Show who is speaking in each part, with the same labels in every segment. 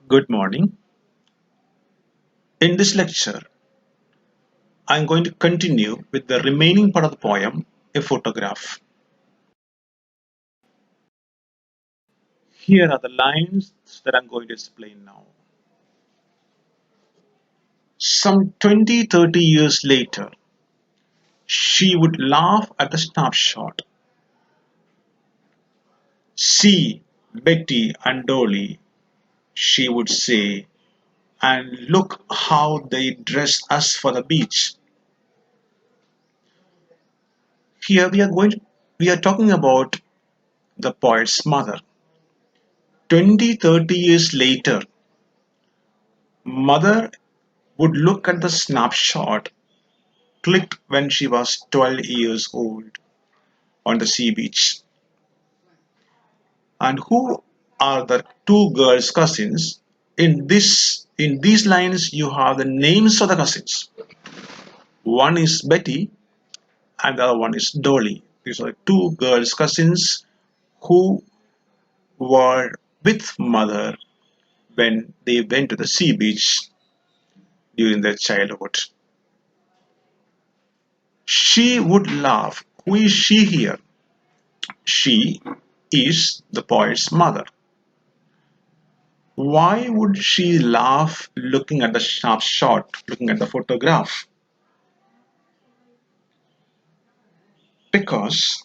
Speaker 1: Good morning. In this lecture, I'm going to continue with the remaining part of the poem, A Photograph. Here are the lines that I'm going to explain now. Some 20, 30 years later, she would laugh at the snapshot. See, Betty and Dolly, she would say, and look how they dress us for the beach. Here we are talking about the poet's mother. 20, 30 years later, mother would look at the snapshot clicked when she was 12 years old on the sea beach. And who are the two girls' cousins? In these lines, you have the names of the cousins. One is Betty, and the other one is Dolly. These are two girls' cousins who were with mother when they went to the sea beach during their childhood. She would laugh. Who is she here? She is the poet's mother. Why would she laugh looking at the snapshot, looking at the photograph? Because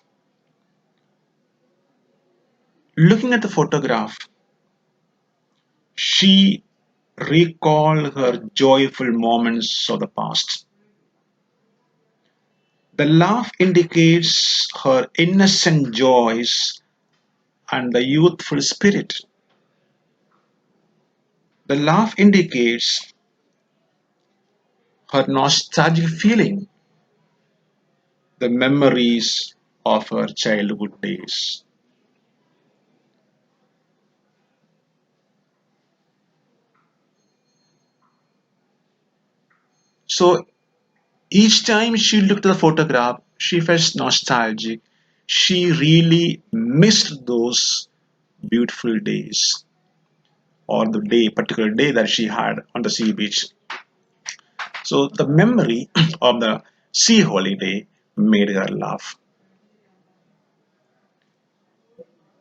Speaker 1: looking at the photograph, she recalled her joyful moments of the past. The laugh indicates her innocent joys and the youthful spirit. The laugh indicates her nostalgic feeling, the memories of her childhood days. So each time she looked at the photograph, she felt nostalgic. She really missed those beautiful days or the particular day that she had on the sea beach. So the memory of the sea holiday made her laugh.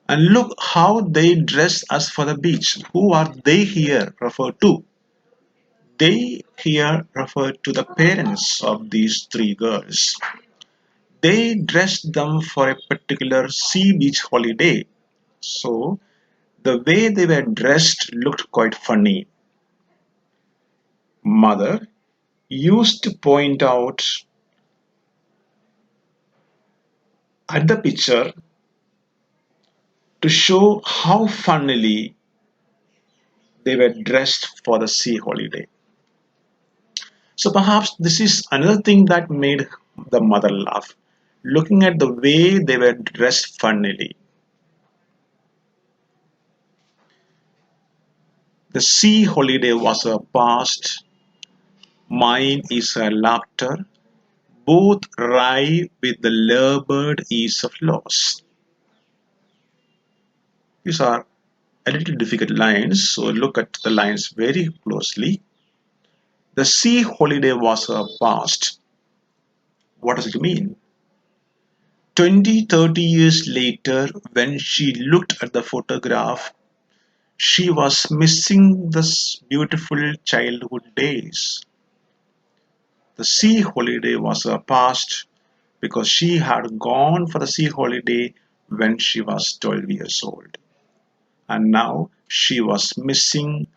Speaker 1: And look how they dress us for the beach. Who are they here referred to? They here refer to the parents of these three girls. They dressed them for a particular sea beach holiday. So the way they were dressed looked quite funny. Mother used to point out at the picture to show how funnily they were dressed for the sea holiday. So perhaps this is another thing that made the mother laugh, looking at the way they were dressed funnily. The sea holiday was her past, mine is her laughter, both ride with the labored ease of loss. These are a little difficult lines, so look at the lines very closely. The sea holiday was her past. What does it mean? 20, 30 years later, when she looked at the photograph, she was missing the beautiful childhood days. The sea holiday was her past because she had gone for the sea holiday when she was 12 years old. And now she was missing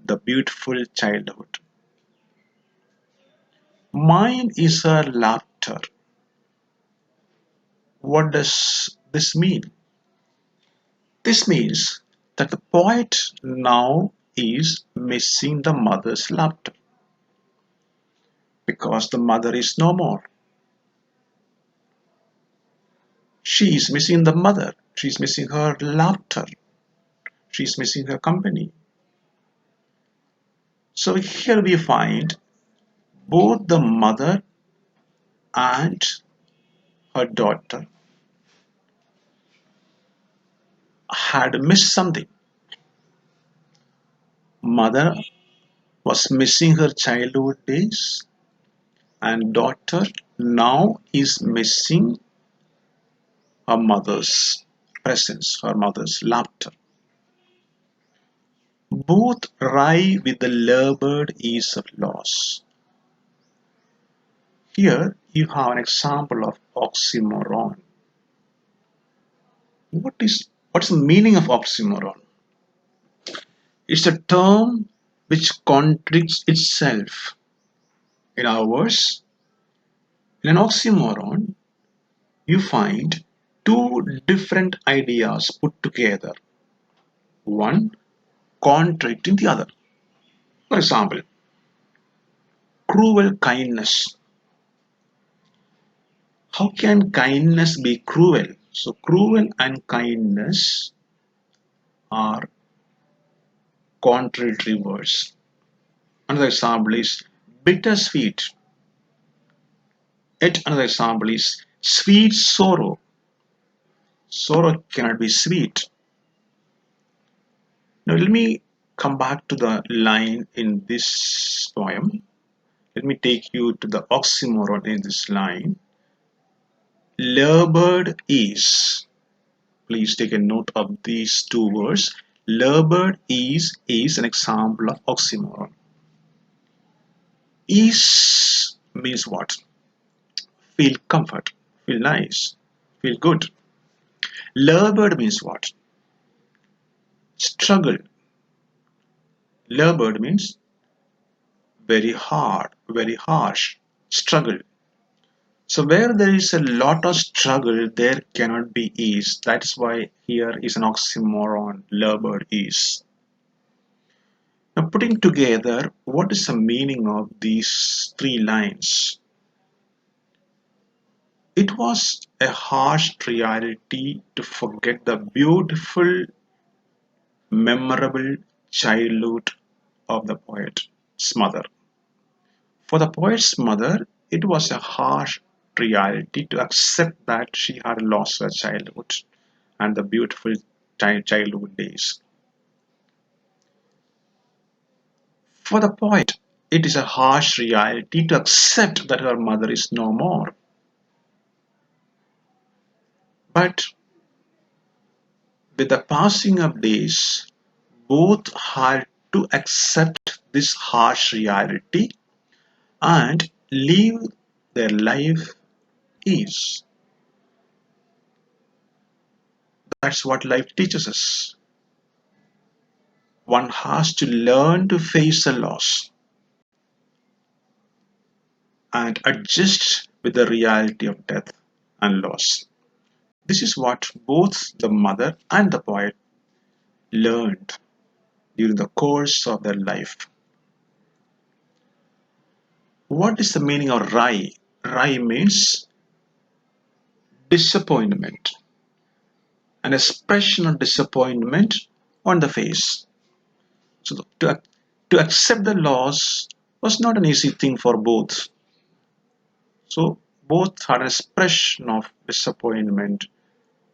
Speaker 1: the beautiful childhood. Mine is her laughter. What does this mean? This means that the poet now is missing the mother's laughter because the mother is no more. She is missing the mother. She's missing her laughter. She's missing her company. So here we find both the mother and her daughter had missed something. Mother was missing her childhood days, and daughter now is missing her mother's presence, her mother's laughter. Both rhyme with the labored ease of loss. Here you have an example of oxymoron. What's the meaning of oxymoron? It's a term which contradicts itself. In other words, in an oxymoron, you find two different ideas put together, one contradicting the other. For example, cruel kindness. How can kindness be cruel? So, cruel and kindness are contradictory words. Another example is bittersweet. Yet another example is sweet sorrow. Sorrow cannot be sweet. Now let me come back to the line in this poem. Let me take you to the oxymoron in this line. Labored is. Please take a note of these two words. Labored is an example of oxymoron. Is means what? Feel comfort, feel nice, feel good. Labored means what? Struggle. Labored means very hard, very harsh, struggle. So where there is a lot of struggle, there cannot be ease. That's why here is an oxymoron, labored ease. Now putting together, what is the meaning of these three lines? It was a harsh reality to forget the beautiful, memorable childhood of the poet's mother. For the poet's mother, it was a harsh reality to accept that she had lost her childhood and the beautiful childhood days. For the poet, it is a harsh reality to accept that her mother is no more. But with the passing of days, both had to accept this harsh reality and live their life is. That's what life teaches us. One has to learn to face a loss and adjust with the reality of death and loss. This is what both the mother and the poet learned during the course of their life. What is the meaning of Rai? Rai means disappointment, an expression of disappointment on the face. So to accept the loss was not an easy thing for both. So both had an expression of disappointment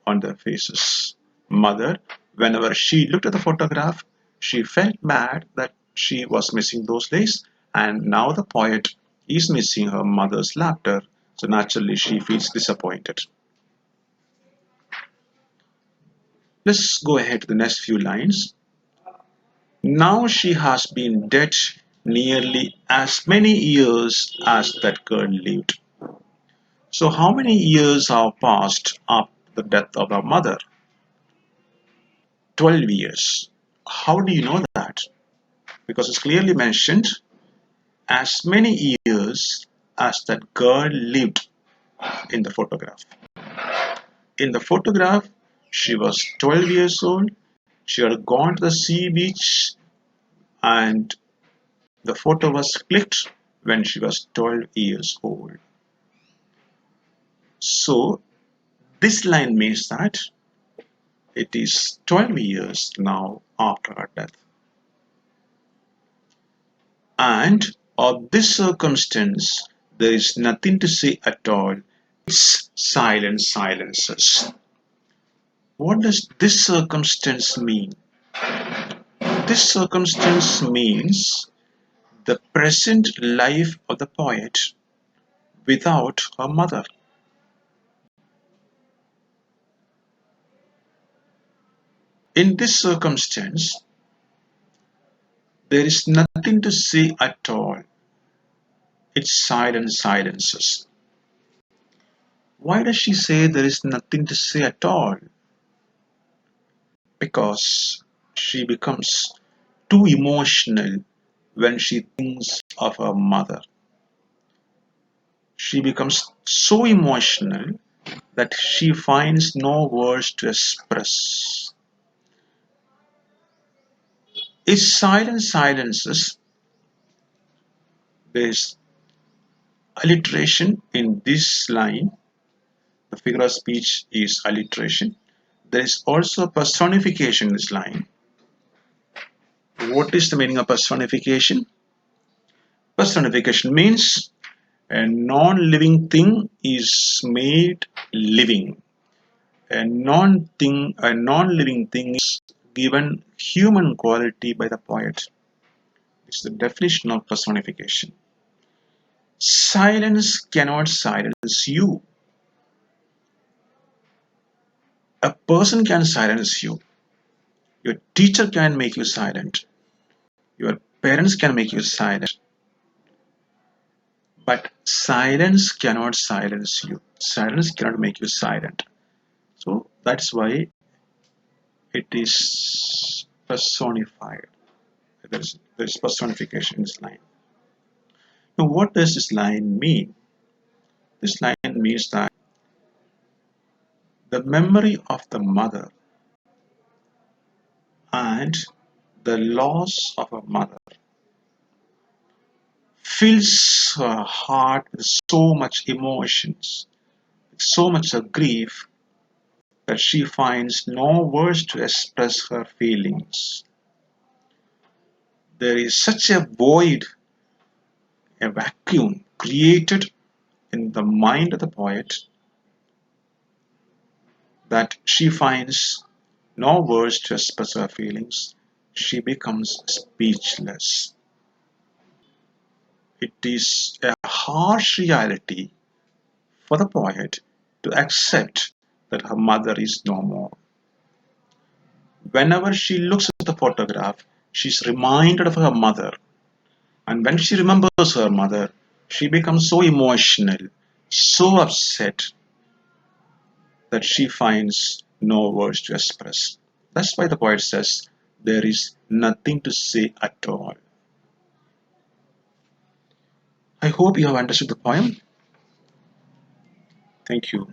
Speaker 1: on their faces. Mother, whenever she looked at the photograph, she felt bad that she was missing those days, and now the poet is missing her mother's laughter, so naturally she feels disappointed. Let's go ahead to the next few lines. Now she has been dead nearly as many years as that girl lived. So how many years have passed after the death of her mother? 12 years. How do you know that? Because it's clearly mentioned as many years as that girl lived in the photograph. In the photograph, she was 12 years old. She had gone to the sea beach and the photo was clicked when she was 12 years old. So this line means that it is 12 years now after her death. And of this circumstance, there is nothing to say at all. It's silent silences. What does this circumstance mean? This circumstance means the present life of the poet without her mother. In this circumstance, there is nothing to say at all. It's silent silences. Why does she say there is nothing to say at all? Because she becomes too emotional when she thinks of her mother. She becomes so emotional that she finds no words to express. If silent silences, there is alliteration in this line. The figure of speech is alliteration. There is also personification in this line. What is the meaning of personification? Personification means a non-living thing is made living. A non-living thing is given human quality by the poet. It's the definition of personification. Silence cannot silence you. A person can silence you. Your teacher can make you silent. Your parents can make you silent. But silence cannot silence you. Silence cannot make you silent. So that's why it is personified. There's personification in this line. Now, what does this line mean? This line means that the memory of the mother and the loss of a mother fills her heart with so much emotions, so much of grief that she finds no words to express her feelings. There is such a void, a vacuum created in the mind of the poet that she finds no words to express her feelings. She becomes speechless. It is a harsh reality for the poet to accept that her mother is no more. Whenever she looks at the photograph, she is reminded of her mother. And when she remembers her mother, she becomes so emotional, so upset that she finds no words to express. That's why the poet says, there is nothing to say at all. I hope you have understood the poem. Thank you.